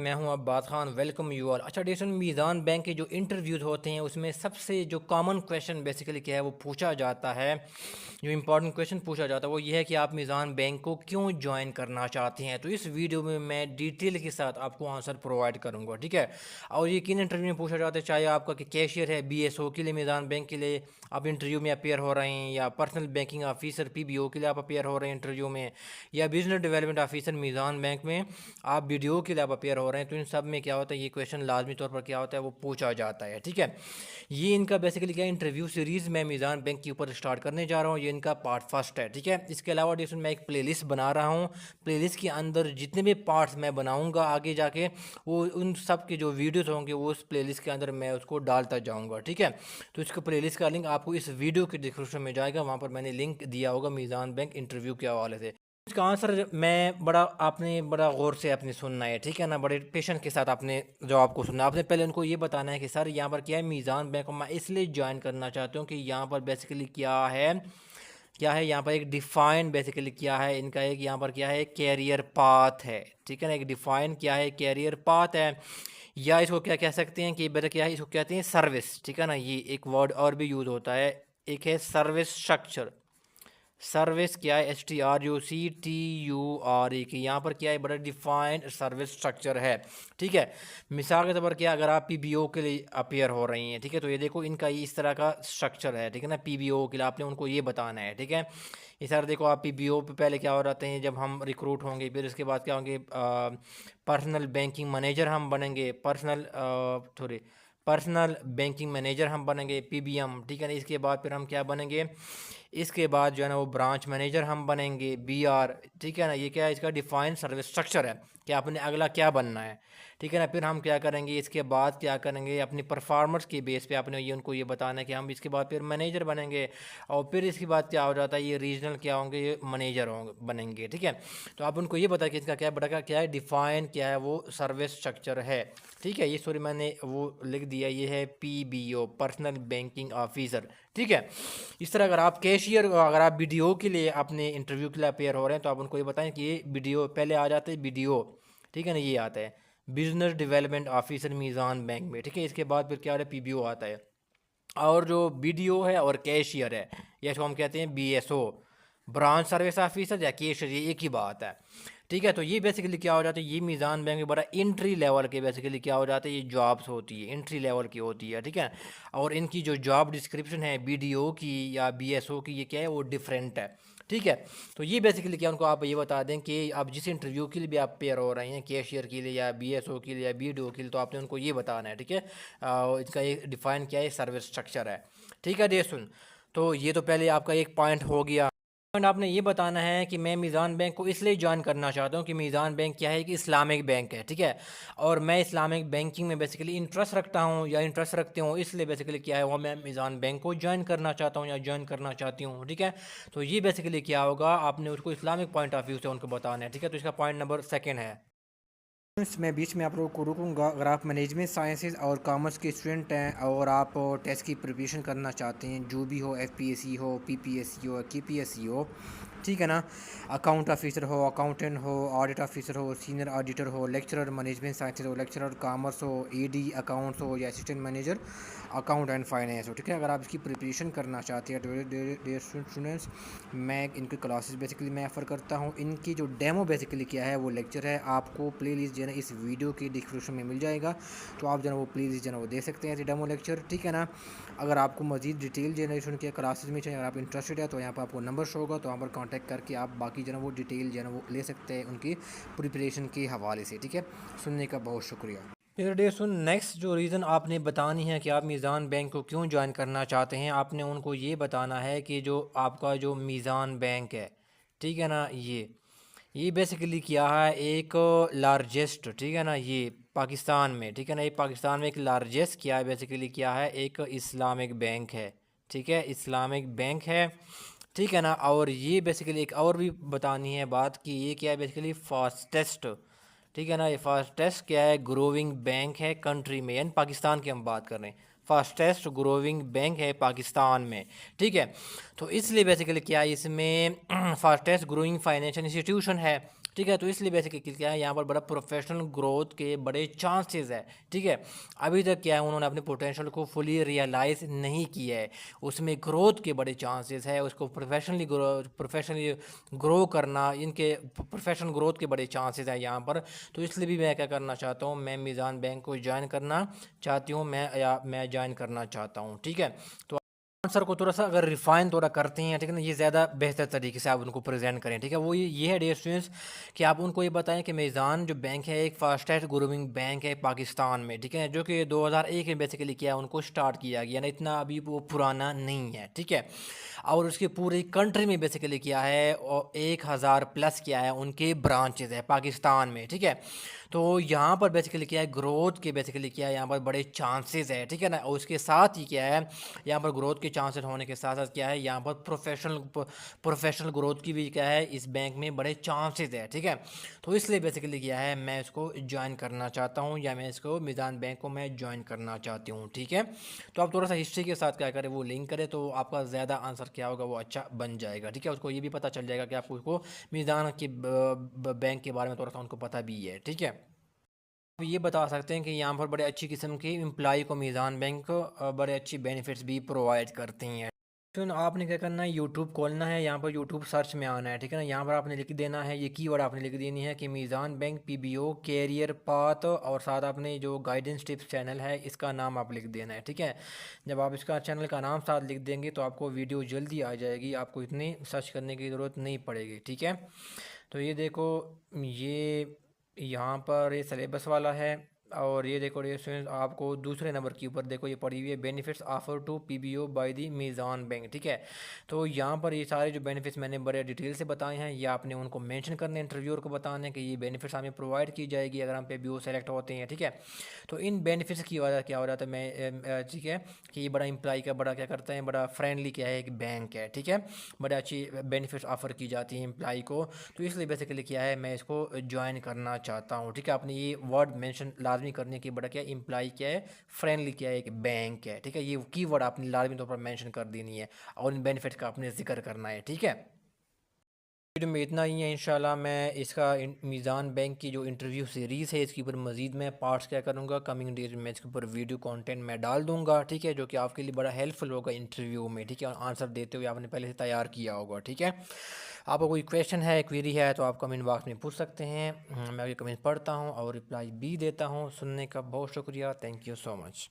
मैं हूं Abbas Khan, welcome you all. अच्छा डेसन, मीज़ान बैंक के जो इंटरव्यूज़ होते हैं उसमें सबसे जो कॉमन क्वेश्चन बेसिकली क्या है वो पूछा जाता है, जो इंपॉर्टेंट क्वेश्चन पूछा जाता है वो ये है कि आप मीज़ान बैंक को क्यों ज्वाइन करना चाहते हैं। तो इस वीडियो में मैं डिटेल के साथ आपको आंसर प्रोवाइड करूँगा, ठीक है। और ये किन इंटरव्यू में पूछा जाता है, चाहे आपका कि कैशियर है BSO के लिए, मीज़ान बैंक के लिए आप इंटरव्यू में अपेयर हो रहे हैं, या पर्सनल बैंकिंग ऑफिसर PBO के लिए आप अपेयर हो रहे हैं इंटरव्यू में, या बिजनेस डेवलपमेंट ऑफिसर मीज़ान बैंक में आप BDO के लिए आप अपेयर हो रहे हैं। तो इन सब में क्या होता है, ये क्वेश्चन लाजमी तौर पर क्या होता है वो पूछा जाता है, ठीक है। ये इनका बेसिकली क्या इंटरव्यू सीरीज़ मैं मीज़ान बैंक के ऊपर स्टार्ट करने जा रहा हूँ। ये इनका पार्ट फर्स्ट है, ठीक है। इसके अलावा डिस्कशन मैं एक प्लेलिस्ट बना रहा हूँ। प्लेलिस्ट के अंदर जितने भी पार्ट्स मैं बनाऊँगा आगे जाके, वो उन सब के जो वीडियोस होंगे वो उस प्लेलिस्ट के अंदर मैं उसको डालता जाऊँगा, ठीक है। तो इसको प्लेलिस्ट का लिंक आपको इस वीडियो के डिस्क्रिप्शन में जाएगा, वहाँ पर मैंने लिंक दिया होगा मीज़ान बैंक इंटरव्यू के हवाले से। इसका आंसर मैं बड़ा आपने बड़ा गौर से आपने सुनना है, ठीक है ना। बड़े पेशेंस के साथ आपने जवाब को सुनना है। आपने पहले उनको ये बताना है कि सर यहाँ पर क्या है, मीज़ान बैंक को मैं इसलिए ज्वाइन करना चाहता हूँ कि यहाँ पर बेसिकली क्या है यहाँ पर एक डिफ़ाइन बेसिकली क्या है इनका, एक यहाँ पर क्या है कैरियर पाथ है, ठीक है ना। एक डिफ़ाइन क्या है कैरियर पाथ है, या इसको क्या कह सकते हैं कि बेटा क्या है, इसको कहते हैं सर्विस, ठीक है ना। ये एक वर्ड और भी यूज़ होता है, एक है सर्विस स्ट्रक्चर। सर्विस क्या है, STRUCTURE की यहाँ पर क्या है बड़ा डिफाइंड सर्विस स्ट्रक्चर है, ठीक है। मिसाल के तौर पर क्या, अगर आप PBO के लिए अपेयर हो रही हैं, ठीक है, तो ये देखो इनका ये इस तरह का स्ट्रक्चर है, ठीक है ना। PBO के लिए आपने उनको ये बताना है, ठीक है। इस तरह देखो, आप PBO पे पहले क्या हो जाते हैं, जब हम रिक्रूट होंगे फिर उसके बाद क्या होंगे, पर्सनल बैंकिंग मैनेजर हम बनेंगे, पर्सनल बैंकिंग मैनेजर हम बनेंगे PBM, ठीक है ना। इसके बाद फिर हम क्या बनेंगे, इसके बाद जो है ना वो ब्रांच मैनेजर हम बनेंगे BR, ठीक है ना। ये क्या है, इसका डिफाइंड सर्विस स्ट्रक्चर है कि आपने अगला क्या बनना है, ठीक है ना। फिर हम क्या करेंगे, इसके बाद क्या करेंगे, अपनी परफॉर्मेंस के बेस पे आपने ये उनको ये बताना है कि हम इसके बाद फिर मैनेजर बनेंगे, और फिर इसके बाद क्या हो जाता है, ये रीजनल क्या होंगे, ये मैनेजर होंगे बनेंगे, ठीक है। तो आप उनको ये बताया कि इसका क्या बड़ा क्या है डिफाइन क्या है वो सर्विस स्ट्रक्चर है, ठीक है। ये सॉरी मैंने वो लिख दिया, ये है PBO, पर्सनल बैंकिंग ऑफिसर, ठीक है। इस तरह अगर आप BDO के लिए अपने इंटरव्यू के लिए अपेयर हो रहे हैं तो आप उनको ये बताएं कि ये BDO पहले आ जाते हैं BDO, ठीक है ना, ये आता है बिजनेस डेवलपमेंट ऑफिसर मीज़ान बैंक में, ठीक है। इसके बाद फिर क्या आता है, PBO आता है। और जो BDO है और कैशियर है, या इसको हम कहते हैं BSO, ब्रांच सर्विस ऑफिसर या कैशियर, ये एक ही बात है, ठीक है। तो ये बेसिकली क्या हो जाता है, ये मीज़ान बैंक में बड़ा इंट्री लेवल के बेसिकली क्या हो जाता है, ये जॉब्स होती है, इंट्री लेवल की होती है, ठीक है। और इनकी जो जॉब डिस्क्रिप्शन है BDO की या BSO की, ये क्या है वो डिफरेंट है, ठीक है। तो ये बेसिकली क्या उनको आप ये बता दें कि आप जिस इंटरव्यू के लिए भी आप पेयर हो रहे हैं, कैशियर के लिए या BSO के लिए या BDO के लिए, तो आपने उनको ये बताना है, ठीक है। इसका ये डिफाइन क्या है सर्विस स्ट्रक्चर है, ठीक है। दे सुन, तो ये तो पहले आपका एक पॉइंट हो गया। पॉइंट आपने ये बताना है कि मैं मीज़ान बैंक को इसलिए ज्वाइन करना चाहता हूँ कि मीज़ान बैंक क्या है कि इस्लामिक बैंक है, ठीक है। और मैं इस्लामिक बैंकिंग में बेसिकली इंटरेस्ट रखता हूँ या इंटरेस्ट रखती हूँ, इसलिए बेसिकली क्या है वो मैं मीज़ान बैंक को ज्वाइन करना चाहता हूँ या ज्वाइन करना चाहती हूँ, ठीक है। तो ये बेसिकली क्या होगा, आपने उसको इस्लामिक पॉइंट ऑफ व्यू से उनको बताना है, ठीक है। तो इसका पॉइंट नंबर 2 है। मैं बीच में आप लोगों को रुकूंगा। अगर आप मैनेजमेंट साइंसेज और कॉमर्स के स्टूडेंट हैं और आप टेस्ट की प्रिपरेशन करना चाहते हैं, जो भी हो, FPSC हो, PPSC हो, KPSC हो, ठीक है ना, अकाउंट ऑफिसर हो, अकाउंटेंट हो, ऑडिट ऑफिसर हो, सीनियर ऑडिटर हो, लेक्चरर मैनेजमेंट साइंसेज हो, लेक्चरर कॉमर्स हो, AD अकाउंट्स हो, या assistant manager account and finance हो, ठीक है। अगर आप इसकी प्रिपरेशन करना चाहते हैं डियर स्टूडेंट्स, मैं इनकी क्लासेस बेसिकली मैं ऑफ़र करता हूँ। इनकी जो डेमो बेसिकली क्या है वो लेक्चर है, आपको प्लेलिस्ट जो है ना इस वीडियो की डिस्क्रिप्शन में मिल जाएगा, तो आप जो है वो प्लेलिस्ट जो है वो दे सकते हैं डेमो लेक्चर, ठीक है ना। अगर आपको मजीद डिटेल जनरेशन के क्लासेस में चाहिए, अगर आप इंटरेस्टेड है, तो यहाँ पर आपको नंबर शो होगा, तो वहाँ पर कॉन्टैक्ट करके आप बाकी जो है वो डिटेल जो है वो ले सकते हैं उनकी प्रिपरेशन के हवाले से, ठीक है। सुनने का बहुत शुक्रिया। फिर डे सुन, नेक्स्ट जो रीज़न आपने बतानी है कि आप मीज़ान बैंक को क्यों ज्वाइन करना चाहते हैं, आपने उनको ये बताना है कि जो आपका जो मीज़ान बैंक है, ठीक है ना, ये बेसिकली क्या है, एक लार्जेस्ट, ठीक है ना, ये पाकिस्तान में, ठीक है ना, ये पाकिस्तान में एक लार्जेस्ट क्या है बेसिकली क्या है, एक इस्लामिक बैंक है, ठीक है, इस्लामिक बैंक है, ठीक है ना। और ये बेसिकली एक और भी बतानी है बात कि ये क्या है बेसिकली फास्टेस्ट, ठीक है ना, ये फास्टेस्ट क्या है ग्रोविंग बैंक है कंट्री में, यानी पाकिस्तान की हम बात कर रहे हैं, फास्टेस्ट ग्रोविंग बैंक है पाकिस्तान में, ठीक है। तो इसलिए बेसिकली क्या है इसमें फास्टेस्ट ग्रोइंग फाइनेंशियल इंस्टीट्यूशन है, ठीक है। तो इसलिए बेसिकली क्या है, यहाँ पर बड़ा प्रोफेशनल ग्रोथ के बड़े चांसेस है, ठीक है। अभी तक क्या है, उन्होंने अपने पोटेंशियल को फुली रियलाइज़ नहीं किया है, उसमें ग्रोथ के बड़े चांसेस है, उसको प्रोफेशनली ग्रो करना, इनके प्रोफेशनल ग्रोथ के बड़े चांसेस है यहाँ पर। तो इसलिए भी मैं क्या करना चाहता हूँ, मैं मीज़ान बैंक को ज्वाइन करना चाहती हूँ, मैं ज्वाइन करना चाहता हूँ, ठीक है। तो आंसर को थोड़ा सा अगर रिफाइन थोड़ा करते हैं, ठीक है ना, ये ज़्यादा बेहतर तरीके से आप उनको प्रेजेंट करें, ठीक है। वो ये है डियर स्टूडेंट्स कि आप उनको ये बताएं कि मीज़ान जो बैंक है एक फास्टेस्ट ग्रोइंग बैंक है पाकिस्तान में, ठीक है, जो कि 2001 में बेसिकली किया उनको स्टार्ट किया गया ना, इतना अभी वो पुराना नहीं है, ठीक है। और उसकी पूरी कंट्री में बेसिकली किया है और 1000 प्लस किया है उनके ब्रांचेज है पाकिस्तान में, ठीक है। तो यहाँ पर बेसिकली क्या है, ग्रोथ के बेसिकली क्या है, यहाँ पर बड़े चांसेस है, ठीक है ना। और उसके साथ ही क्या है, यहाँ पर ग्रोथ के चांसेस होने के साथ साथ क्या है, यहाँ पर प्रोफेशनल ग्रोथ की भी क्या है, इस बैंक में बड़े चांसेस है, ठीक है। तो इसलिए बेसिकली क्या है, मैं इसको ज्वाइन करना चाहता हूँ, या मैं इसको मीज़ान बैंक को मैं ज्वाइन करना चाहती हूँ, ठीक है। तो आप थोड़ा सा हिस्ट्री के साथ क्या करें, वो लिंक करें, तो आपका ज़्यादा आंसर क्या होगा वो अच्छा बन जाएगा, ठीक है। उसको ये भी पता चल जाएगा कि आपको उसको मीज़ान की बैंक के बारे में थोड़ा सा उनको पता भी है, ठीक है। आप ये बता सकते हैं कि यहाँ पर बड़े अच्छी किस्म की एम्प्लॉय को मीज़ान बैंक बड़े अच्छी बेनिफिट्स भी प्रोवाइड करती हैं। तो आपने क्या करना है, यूट्यूब खोलना है, यहाँ पर यूट्यूब सर्च में आना है, ठीक है ना। यहाँ पर आपने लिख देना है, ये कीवर्ड आपने लिख देनी है कि मीज़ान बैंक पीबीओ कैरियर पाथ, और साथ आपने जो गाइडेंस टिप्स चैनल है इसका नाम आप लिख देना है, ठीक है। जब आप इसका चैनल का नाम साथ लिख देंगे तो आपको वीडियो जल्दी आ जाएगी, आपको इतनी सर्च करने की ज़रूरत नहीं पड़ेगी, ठीक है। तो ये देखो, ये यहाँ पर ये सिलेबस वाला है, और ये देखो ये स्टूडेंट आपको दूसरे नंबर के ऊपर देखो ये पड़ी हुई है, benefits offer to PBO by the Meezan bank, ठीक है। तो यहाँ पर ये सारे जो बेनिफिट्स मैंने बड़े डिटेल से बताए हैं, ये आपने उनको मेंशन करने, इंटरव्यूअर को बताने कि ये बेनिफिट्स हमें प्रोवाइड की जाएगी अगर हम पीबीओ सेलेक्ट होते हैं, ठीक है। तो इन बेनिफिट्स की वजह क्या हो रहा था, मैं ठीक है, कि ये बड़ा एम्प्लॉय का बड़ा क्या करता है, बड़ा फ्रेंडली क्या है, एक बैंक है, ठीक है। बड़े अच्छी बेनिफिट्स ऑफर की जाती हैं एम्प्लॉय को। तो इसलिए बेसिकली क्या है, मैं इसको ज्वाइन करना चाहता हूँ, ठीक है। आपने ये वर्ड मेंशन लाजमी करने की, बड़ा क्या एम्प्लॉय क्या है, फ्रेंडली क्या है, एक बैंक है, ठीक है। ये कीवर्ड आपने लाजमी तौर पर मेंशन कर देनी है, और इन बेनिफिट का आपने जिक्र करना है, ठीक है। वीडियो में इतना ही है, इंशाल्लाह मैं इसका मीज़ान बैंक की जो इंटरव्यू सीरीज़ है इसके ऊपर मज़ीद मैं पार्ट्स क्या करूँगा, कमिंग डेज में इसके ऊपर वीडियो कंटेंट मैं डाल दूँगा, ठीक है, जो कि आपके लिए बड़ा हेल्पफुल होगा इंटरव्यू में, ठीक है। और आंसर देते हुए आपने पहले से तैयार किया होगा, ठीक है। आपको कोई क्वेश्चन है, क्वेरी है, तो आप कमेंट बॉक्स में पूछ सकते हैं, मैं आपके कमेंट पढ़ता हूँ और रिप्लाई भी देता हूँ। सुनने का बहुत शुक्रिया, थैंक यू सो मच।